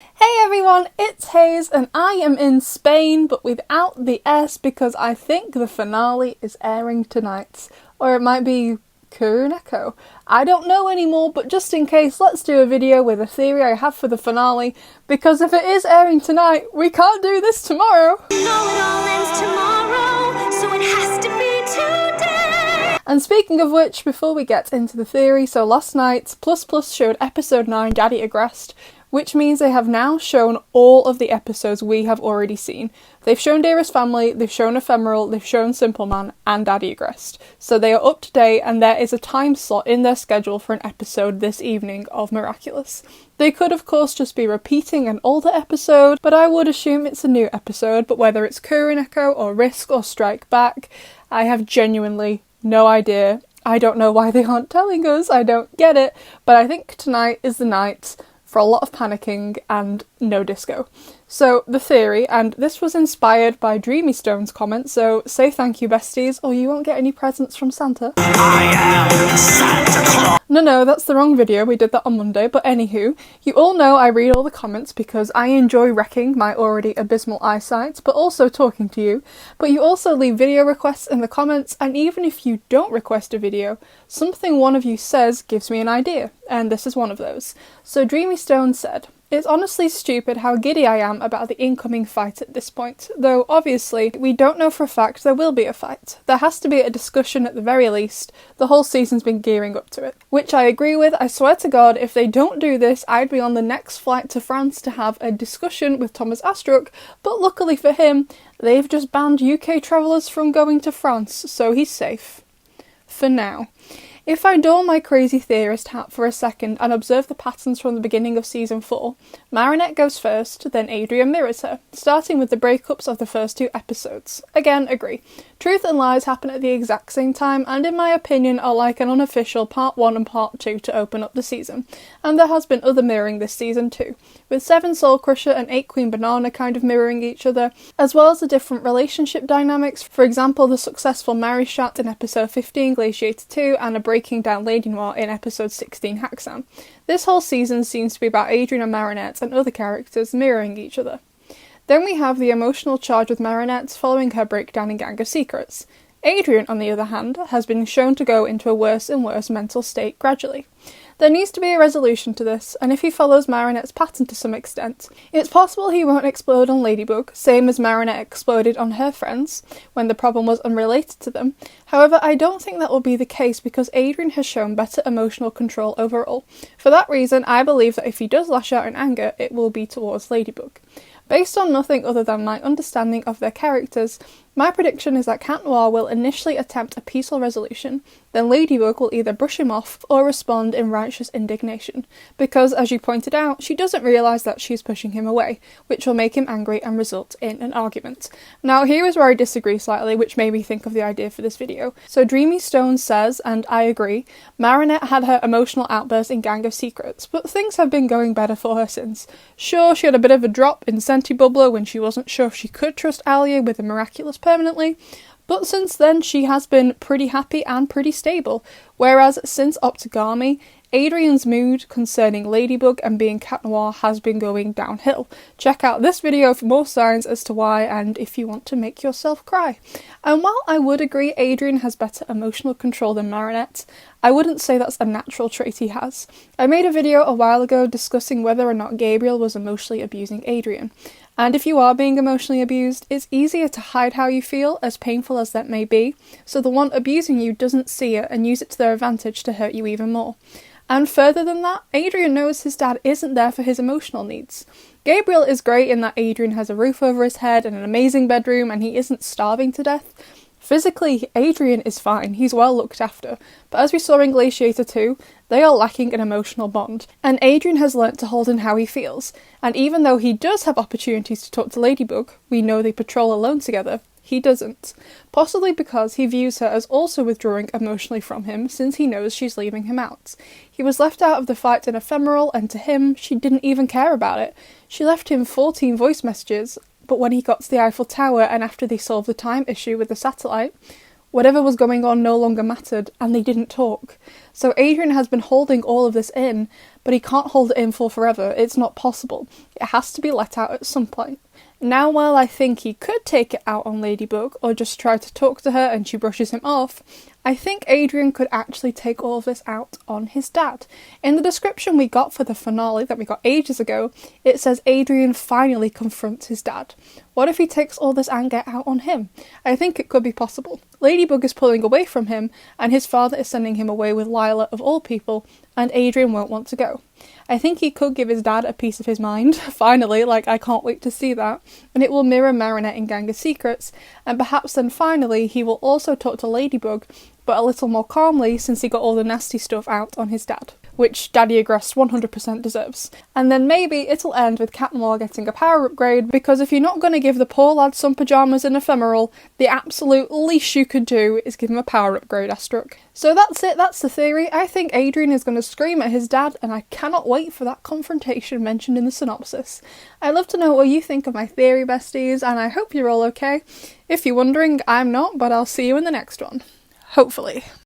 Hey everyone, it's Hayes and I am in Spain but without the S because I think the finale is airing tonight. Or it might be Kuroneko. I don't know anymore, but just in case, let's do a video with a theory I have for the finale, because if it is airing tonight, we can't do this tomorrow. No, it all ends tomorrow, so it has to be today. And speaking of which, before we get into the theory, so last night, Plus Plus showed episode 9, Daddy Agrest, which means they have now shown all of the episodes we have already seen. They've shown Dearest Family, they've shown Ephemeral, they've shown Simple Man, and Daddy Agrest. So they are up to date, and there is a time slot in their schedule for an episode this evening of Miraculous. They could of course just be repeating an older episode, but I would assume it's a new episode, but whether it's Kuroneko or Risk or Strike Back, I have genuinely no idea. I don't know why they aren't telling us, I don't get it, but I think tonight is the night for a lot of panicking and no disco. So the theory, and this was inspired by Dreamy Stone's comment, so say thank you besties or you won't get any presents from Santa. I am Santa Claus. No, that's the wrong video, we did that on Monday, but anywho, you all know I read all the comments because I enjoy wrecking my already abysmal eyesight, but also talking to you, but you also leave video requests in the comments, and even if you don't request a video, something one of you says gives me an idea, and this is one of those. So Dreamy Stone said, "It's honestly stupid how giddy I am about the incoming fight at this point, though obviously we don't know for a fact there will be a fight. There has to be a discussion at the very least, the whole season's been gearing up to it. Which I agree with, I swear to God, if they don't do this, I'd be on the next flight to France to have a discussion with Thomas Astruc, but luckily for him, they've just banned UK travellers from going to France, so he's safe. For now. If I don my crazy theorist hat for a second and observe the patterns from the beginning of season 4, Marinette goes first, then Adrian mirrors her, starting with the breakups of the first 2 episodes. Again, agree. Truth and lies happen at the exact same time and in my opinion are like an unofficial part 1 and part 2 to open up the season. And there has been other mirroring this season too, with 7 Soul Crusher and 8 Queen Banana kind of mirroring each other, as well as the different relationship dynamics, for example the successful marriage chat in episode 15 Glaciator 2 and a breaking down Lady Noir in episode 16 Haxan. This whole season seems to be about Adrian and Marinette and other characters mirroring each other. Then we have the emotional charge with Marinette following her breakdown in Gang of Secrets. Adrian, on the other hand, has been shown to go into a worse and worse mental state gradually. There needs to be a resolution to this, and if he follows Marinette's pattern to some extent, it's possible he won't explode on Ladybug, same as Marinette exploded on her friends, when the problem was unrelated to them. However, I don't think that will be the case because Adrian has shown better emotional control overall. For that reason, I believe that if he does lash out in anger, it will be towards Ladybug. Based on nothing other than my understanding of their characters, my prediction is that Cat Noir will initially attempt a peaceful resolution, then Ladybug will either brush him off or respond in righteous indignation, because, as you pointed out, she doesn't realise that she's pushing him away, which will make him angry and result in an argument. Now, here is where I disagree slightly, which made me think of the idea for this video. So Dreamy Stone says, and I agree, Marinette had her emotional outburst in Gang of Secrets, but things have been going better for her since. Sure, she had a bit of a drop in Senti Bubbler when she wasn't sure if she could trust Alia with the Miraculous permanently, but since then she has been pretty happy and pretty stable, whereas since Optigami, Adrian's mood concerning Ladybug and being Cat Noir has been going downhill. Check out this video for more signs as to why and if you want to make yourself cry. And while I would agree Adrian has better emotional control than Marinette, I wouldn't say that's a natural trait he has. I made a video a while ago discussing whether or not Gabriel was emotionally abusing Adrian. And if you are being emotionally abused, it's easier to hide how you feel, as painful as that may be, so the one abusing you doesn't see it and use it to their advantage to hurt you even more. And further than that, Adrian knows his dad isn't there for his emotional needs. Gabriel is great in that Adrian has a roof over his head and an amazing bedroom and he isn't starving to death. Physically, Adrian is fine, he's well looked after, but as we saw in Glaciator 2, they are lacking an emotional bond, and Adrian has learnt to hold in how he feels, and even though he does have opportunities to talk to Ladybug, we know they patrol alone together, he doesn't. Possibly because he views her as also withdrawing emotionally from him since he knows she's leaving him out. He was left out of the fight in Ephemeral, and to him, she didn't even care about it. She left him 14 voice messages, but when he got to the Eiffel Tower and after they solved the time issue with the satellite, whatever was going on no longer mattered and they didn't talk. So Adrian has been holding all of this in, but he can't hold it in for forever. It's not possible. It has to be let out at some point. Now, while I think he could take it out on Ladybug, or just try to talk to her and she brushes him off, I think Adrian could actually take all of this out on his dad. In the description we got for the finale that we got ages ago, it says Adrian finally confronts his dad. What if he takes all this anger out on him? I think it could be possible. Ladybug is pulling away from him, and his father is sending him away with Lila of all people, and Adrian won't want to go. I think he could give his dad a piece of his mind, finally, I can't wait to see that, and it will mirror Marinette in Gang of Secrets, and perhaps then finally he will also talk to Ladybug, but a little more calmly since he got all the nasty stuff out on his dad, which Daddy Agrest 100% deserves. And then maybe it'll end with Cat Noir getting a power upgrade, because if you're not going to give the poor lad some pyjamas and ephemeral, the absolute least you could do is give him a power upgrade, Astruc. So that's it, that's the theory. I think Adrian is going to scream at his dad, and I cannot wait for that confrontation mentioned in the synopsis. I'd love to know what you think of my theory, besties, and I hope you're all okay. If you're wondering, I'm not, but I'll see you in the next one. Hopefully.